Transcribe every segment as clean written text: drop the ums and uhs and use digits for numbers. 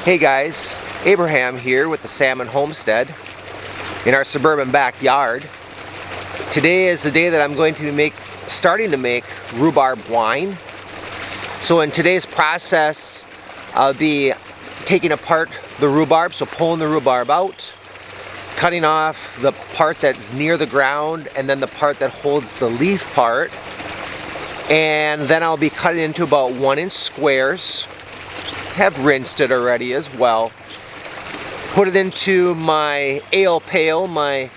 Hey guys, Abraham here with the Salmon Homestead in our suburban backyard. Today is the day that I'm going to be starting to make rhubarb wine. So in today's process, I'll be taking apart the rhubarb, so pulling the rhubarb out, cutting off the part that's near the ground and then the part that holds the leaf part. And then I'll be cutting into about 1-inch squares. Have rinsed it already as well. Put it into my ale pail, my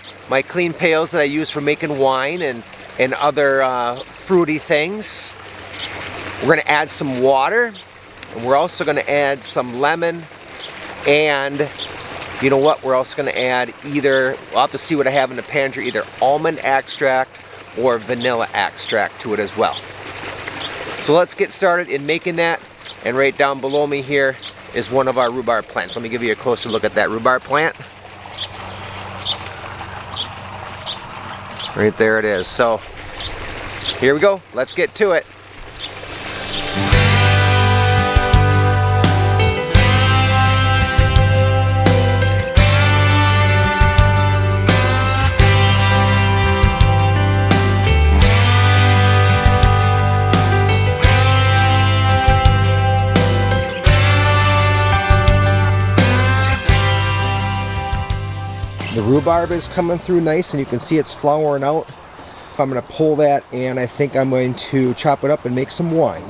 clean pails that I use for making wine and other fruity things. We're going to add some water, and we're also going to add some lemon, and you know what, we're also going to add we'll have to see what I have in the pantry, either almond extract or vanilla extract to it as well. So let's get started in making that. And right down below me here is one of our rhubarb plants. Let me give you a closer look at that rhubarb plant. Right there it is. So here we go. Let's get to it. The rhubarb is coming through nice, and you can see it's flowering out. I'm going to pull that, and I think I'm going to chop it up and make some wine.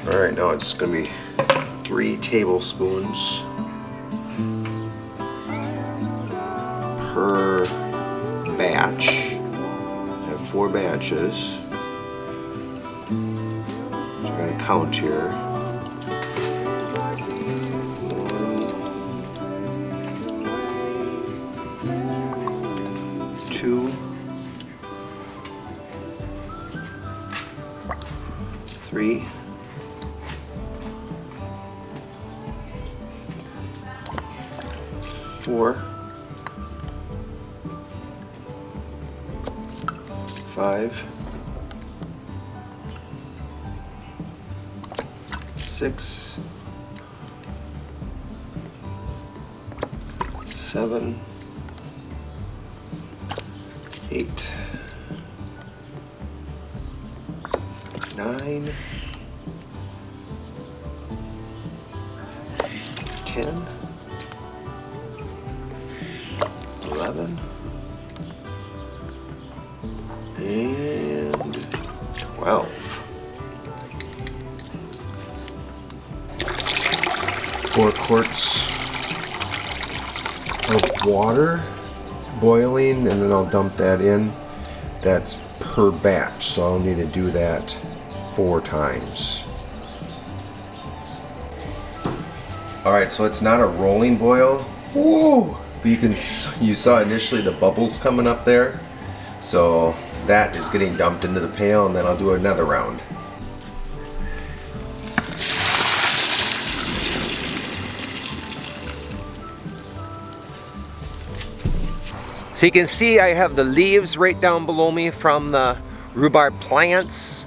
Alright, now it's going to be 3 tablespoons per batch. I have 4 batches. So I'm going to count here. 1, 2, 3, 4, 5, 6, 7, 8, 9, 10, 11, and 12. 4 quarts of water boiling, and then I'll dump that in. That's per batch, so I'll need to do that 4 times. Alright, so it's not a rolling boil. Whoa! But you saw initially the bubbles coming up there, so that is getting dumped into the pail, and then I'll do another round. So you can see I have the leaves right down below me from the rhubarb plants.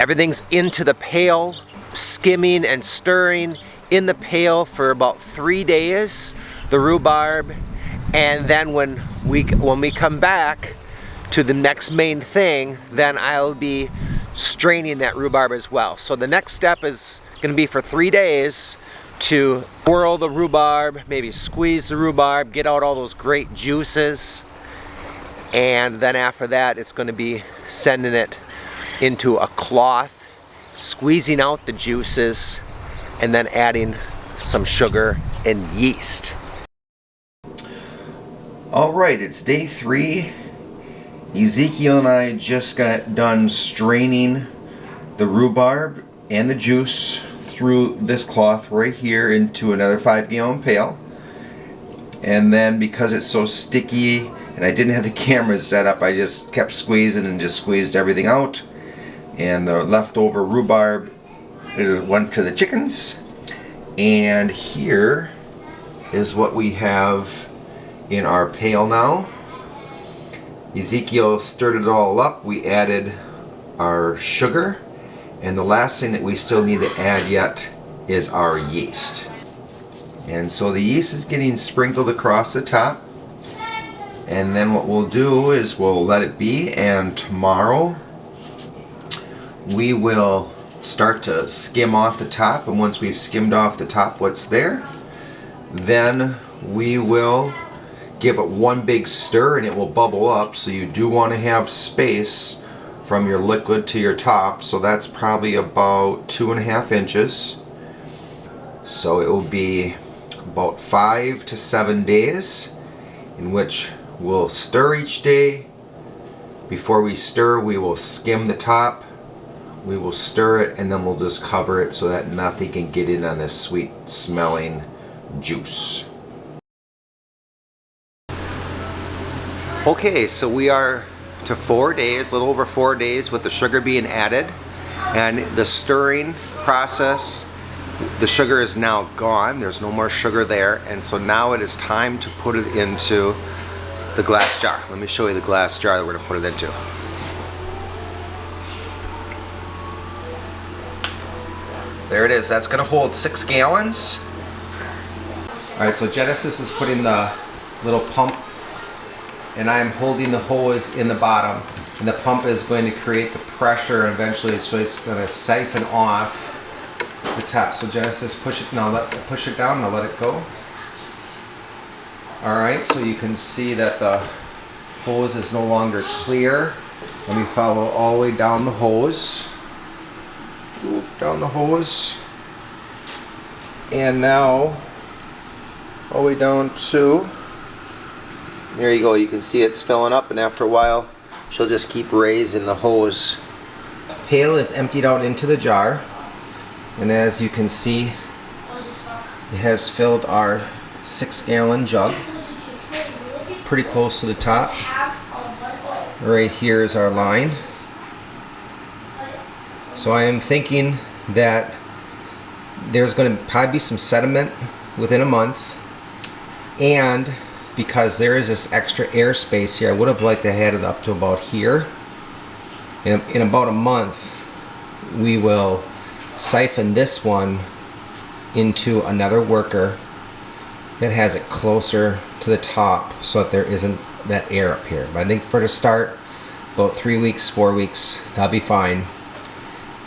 Everything's into the pail, skimming and stirring in the pail for about 3 days, the rhubarb, and then when we come back to the next main thing, then I'll be straining that rhubarb as well. So the next step is going to be for 3 days to whirl the rhubarb, maybe squeeze the rhubarb, get out all those great juices. And then after that, it's going to be sending it into a cloth, squeezing out the juices, and then adding some sugar and yeast. All right, it's day 3. Ezekiel and I just got done straining the rhubarb and the juice through this cloth right here into another 5-gallon pail. And then because it's so sticky and I didn't have the camera set up, I just kept squeezing and just squeezed everything out. And the leftover rhubarb went to the chickens. And here is what we have in our pail now. Ezekiel stirred it all up. We added our sugar, and the last thing that we still need to add yet is our yeast. And so the yeast is getting sprinkled across the top, and then what we'll do is we'll let it be, and tomorrow we will start to skim off the top. And once we've skimmed off the top what's there, then we will give it one big stir and it will bubble up. So you do want to have space from your liquid to your top. So that's probably about 2.5 inches. So it will be about 5 to 7 days in which we'll stir each day. Before we stir, we will skim the top. We will stir it, and then we'll just cover it so that nothing can get in on this sweet smelling juice. Okay, so we are to 4 days, a little over 4 days with the sugar being added, and the stirring process, the sugar is now gone. There's no more sugar there, and so now it is time to put it into the glass jar. Let me show you the glass jar that we're going to put it into. There it is. That's going to hold 6 gallons. Alright, so Genesis is putting the little pump, and I am holding the hose in the bottom, and the pump is going to create the pressure, and eventually it's just going to siphon off the top. So Genesis, push it down, and I'll let it go. Alright, so you can see that the hose is no longer clear. Let me follow all the way down the hose. Down the hose. And now, all the way down to, there you go, you can see it's filling up, and after a while, she'll just keep raising the hose. Pail is emptied out into the jar, and as you can see, it has filled our 6-gallon jug. Pretty close to the top. Right here is our line. So I am thinking that there's going to probably be some sediment within a month, and because there is this extra air space here, I would have liked to have it up to about here. In about a month, we will siphon this one into another worker that has it closer to the top so that there isn't that air up here. But I think for the start, about 3 weeks, 4 weeks, that'll be fine.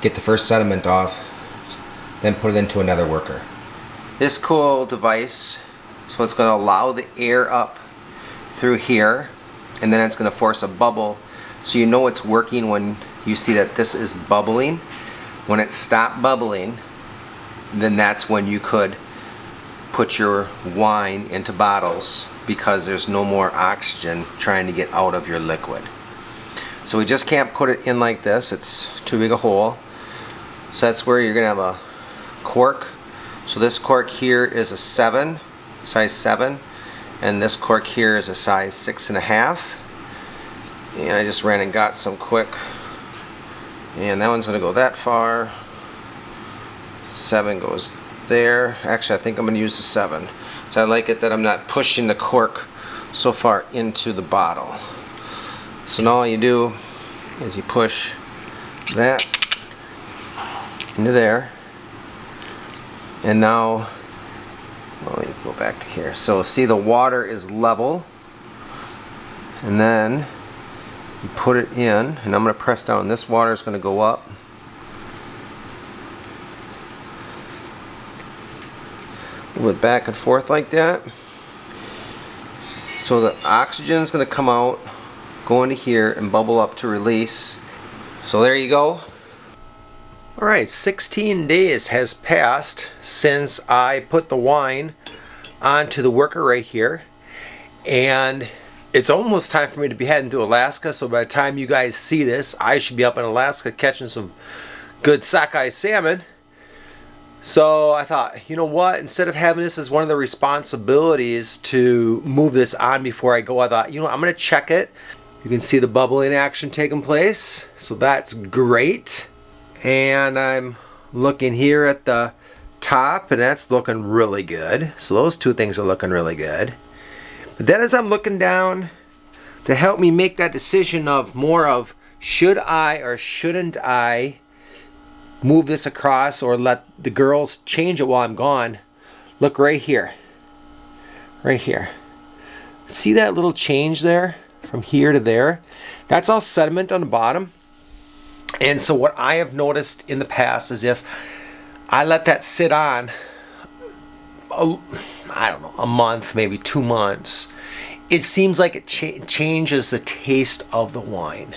Get the first sediment off, then put it into another worker. This cool device, so it's going to allow the air up through here, and then it's going to force a bubble, so you know it's working when you see that this is bubbling. When it stopped bubbling, then that's when you could put your wine into bottles, because there's no more oxygen trying to get out of your liquid. So we just can't put it in like this, it's too big a hole. So that's where you're going to have a cork. So this cork here is a 7, size 7, and this cork here is a size 6.5. And I just ran and got some quick. And that one's going to go that far. 7 goes there. Actually, I think I'm going to use the 7. So I like it that I'm not pushing the cork so far into the bottle. So now all you do is you push that into there, and now, well, let me go back to here. So see, the water is level, and then You put it in, and I'm going to press down. This water is going to go up. Move it back and forth like that. So the oxygen is going to come out, go into here, and bubble up to release. So there you go. Alright, 16 days has passed since I put the wine onto the worker right here. And it's almost time for me to be heading to Alaska, so by the time you guys see this, I should be up in Alaska catching some good sockeye salmon. So I thought, you know what, instead of having this as one of the responsibilities to move this on before I go, I thought, you know what, I'm going to check it. You can see the bubbling action taking place, so that's great. And I'm looking here at the top, and that's looking really good. So those two things are looking really good. But then as I'm looking down, to help me make that decision of more of should I or shouldn't I move this across or let the girls change it while I'm gone, look right here. Right here. See that little change there from here to there? That's all sediment on the bottom. And so what I have noticed in the past is if I let that sit on, I don't know, a month, maybe 2 months, it seems like it changes the taste of the wine.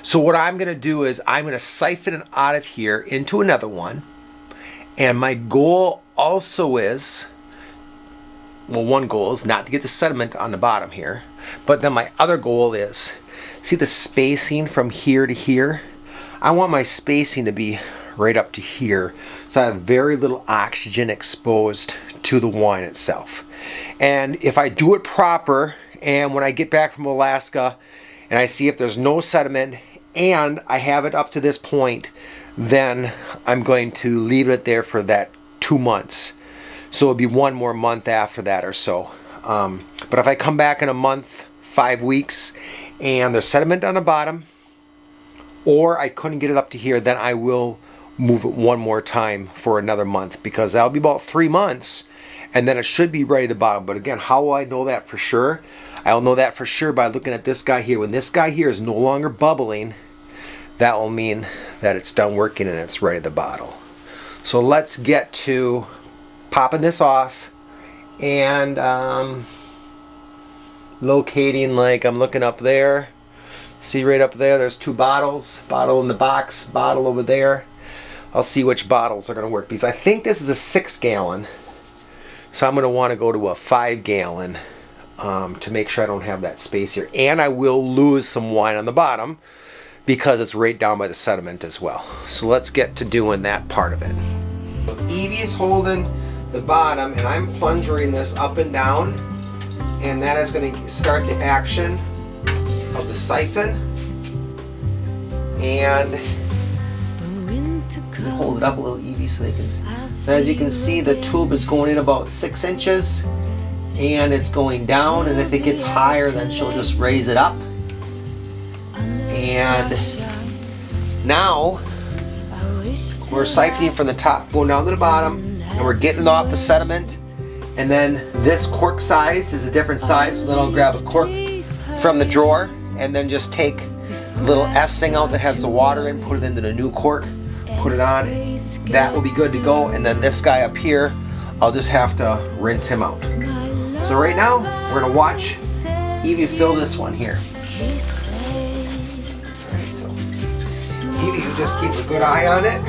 So what I'm going to do is I'm going to siphon it out of here into another one. And my goal also is, well, one goal is not to get the sediment on the bottom here. But then my other goal is, see the spacing from here to here? I want my spacing to be right up to here. So I have very little oxygen exposed to the wine itself. And if I do it proper, and when I get back from Alaska, and I see if there's no sediment, and I have it up to this point, then I'm going to leave it there for that 2 months. So it'll be 1 more month after that or so. But if I come back in a month, 5 weeks, and there's sediment on the bottom, or I couldn't get it up to here, then I will move it 1 more time for another month, because that'll be about 3 months, and then it should be ready to bottom. But again, how will I know that for sure? I'll know that for sure by looking at this guy here. When this guy here is no longer bubbling, that will mean that it's done working and it's ready to bottle. So let's get to popping this off and locating, like I'm looking up there. See right up there, there's 2 bottles. Bottle in the box, bottle over there. I'll see which bottles are going to work, because I think this is a 6 gallon. So I'm going to want to go to a 5 gallon to make sure I don't have that space here. And I will lose some wine on the bottom because it's right down by the sediment as well. So let's get to doing that part of it. Evie is holding the bottom, and I'm plunging this up and down, and that is going to start the action of the siphon. And hold it up a little, Evie, so they can see. So as you can see, the tube is going in about 6 inches, and it's going down, and if it gets higher, then she'll just raise it up. And now we're siphoning from the top, going down to the bottom, and we're getting it off the sediment. And then this cork size is a different size, so then I'll grab a cork from the drawer and then just take a little S-thing out that has the water in, put it into the new cork, put it on. That will be good to go. And then this guy up here, I'll just have to rinse him out. So right now, we're gonna watch Evie fill this one here. Alright, so Evie, you just keep a good eye on it.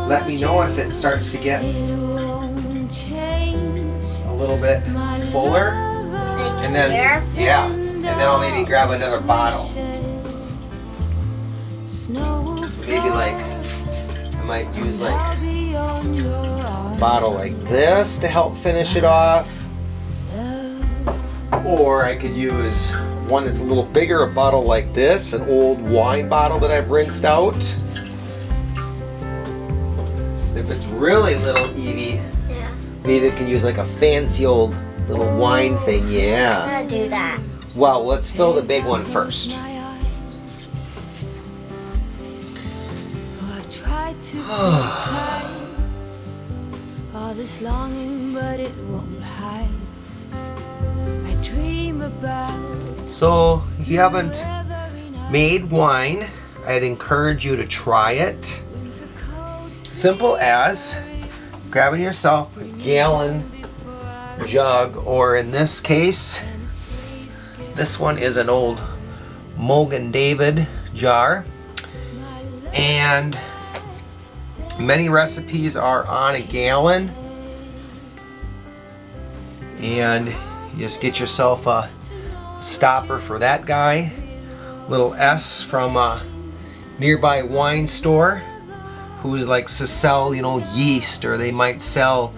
Let me know if it starts to get a little bit fuller. And then, yeah, and then I'll maybe grab another bottle. Maybe like, I might use like a bottle like this to help finish it off. Or I could use one that's a little bigger, a bottle like this, an old wine bottle that I've rinsed out. If it's really little, Evie, maybe it can use like a fancy old little wine thing, yeah. Let's do that. Well, let's fill the big one first. All this longing, but it won't hide. I dream about So, if you haven't made wine. I'd encourage you to try it. Simple as grabbing yourself a gallon jug, or in this case, this one is an old Mogan David jar, and many recipes are on a gallon, and you just get yourself a stopper for that guy. Little S from a nearby wine store who's likes to sell, you know, yeast, or they might sell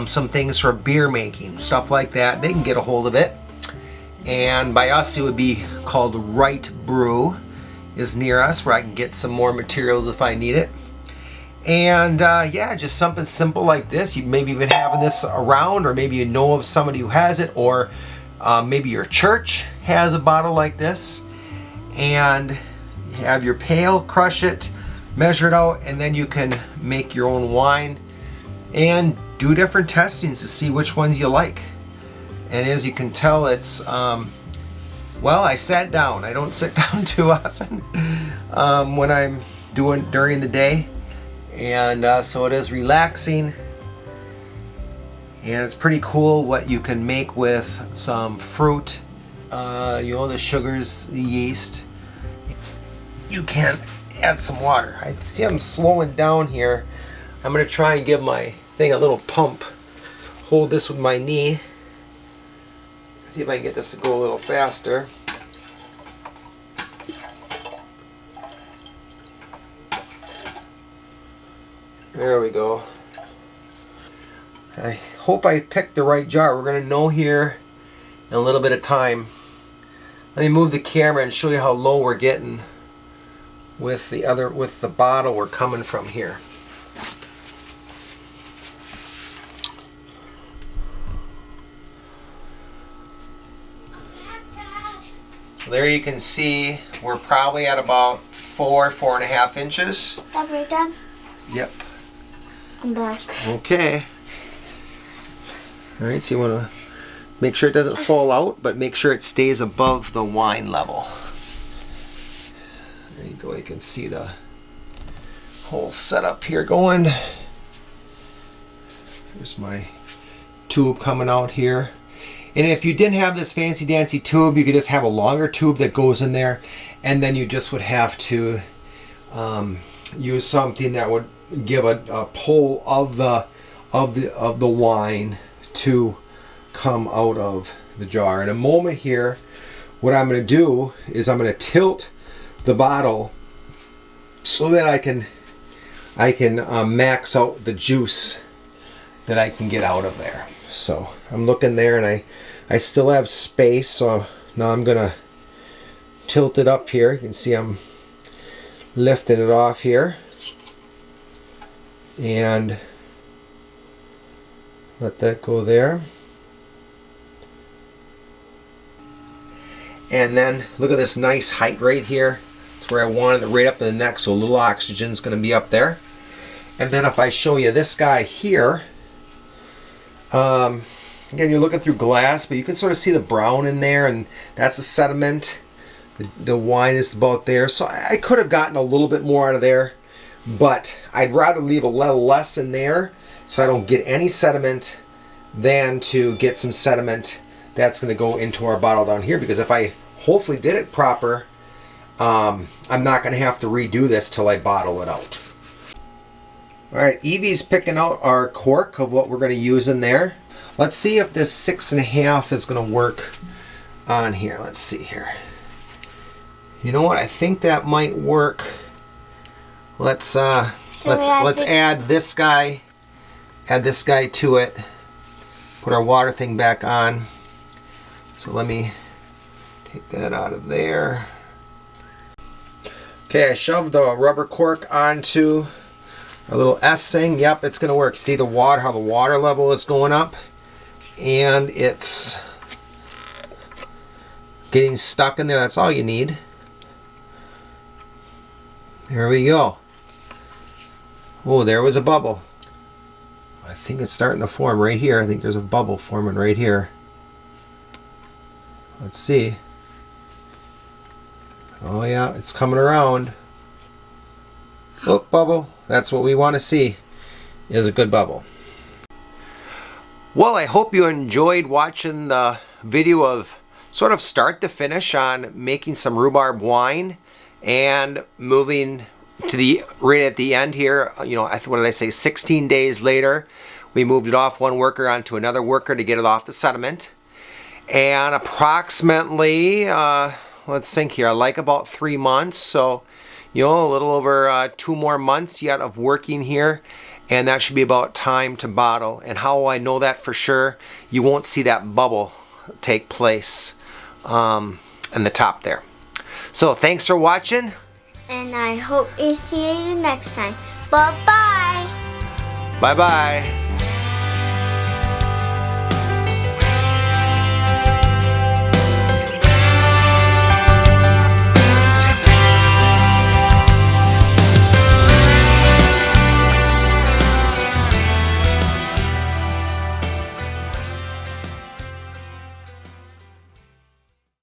some things for beer making, stuff like that. They can get a hold of it. And by us, it would be called Right Brew is near us, where I can get some more materials if I need it. And yeah, just something simple like this. You maybe even having this around, or maybe you know of somebody who has it, or maybe your church has a bottle like this. And you have your pail, crush it, measure it out, and then you can make your own wine and do different testings to see which ones you like. And as you can tell, it's well, I sat down. I don't sit down too often when I'm doing during the day, and so it is relaxing, and it's pretty cool what you can make with some fruit, you know, the sugars, the yeast. You can add some water. I see I'm slowing down here. I'm gonna try and give my thing a little pump. Hold this with my knee. See if I can get this to go a little faster. There we go. I hope I picked the right jar. We're going to know here in a little bit of time. Let me move the camera and show you how low we're getting with the bottle we're coming from here. So there you can see we're probably at about 4.5 inches. That right, Dad? Yep. I'm back. Okay. Alright, so you want to make sure it doesn't fall out, but make sure it stays above the wine level. There you go, you can see the whole setup here going. There's my tube coming out here. And if you didn't have this fancy dancy tube, you could just have a longer tube that goes in there, and then you just would have to use something that would give a pull of the wine to come out of the jar. In a moment here, what I'm going to do is I'm going to tilt the bottle so that I can max out the juice that I can get out of there. So I'm looking there, and I still have space, so now I'm going to tilt it up here. You can see I'm lifting it off here and let that go there. And then look at this nice height right here. It's where I wanted it, right up to the neck, so a little oxygen is going to be up there. And then if I show you this guy here, again, you're looking through glass, but you can sort of see the brown in there, and that's the sediment. The wine is about there, so I could have gotten a little bit more out of there, but I'd rather leave a little less in there so I don't get any sediment than to get some sediment that's going to go into our bottle down here, because if I hopefully did it proper, I'm not going to have to redo this till I bottle it out. Alright, Evie's picking out our cork of what we're going to use in there. Let's see if this 6.5 is going to work on here. Let's see here. You know what? I think that might work. Let's add this guy. Add this guy to it. Put our water thing back on. So let me take that out of there. Okay, I shoved the rubber cork onto a little S thing. Yep, it's going to work. See the water, how the water level is going up, and it's getting stuck in there. That's all you need. There we go. Oh, there was a bubble. I think it's starting to form right here. I think there's a bubble forming right here. Let's see. Oh yeah, it's coming around. Look, bubble. That's what we want to see, is a good bubble. Well, I hope you enjoyed watching the video of sort of start to finish on making some rhubarb wine and moving to the right at the end here. You know, what did I say? 16 days later, we moved it off one worker onto another worker to get it off the sediment. And approximately, let's think here, like about 3 months. So, you know, a little over 2 more months yet of working here. And that should be about time to bottle. And how will I know that for sure? You won't see that bubble take place in the top there. So thanks for watching. And I hope we see you next time. Bye-bye. Bye-bye.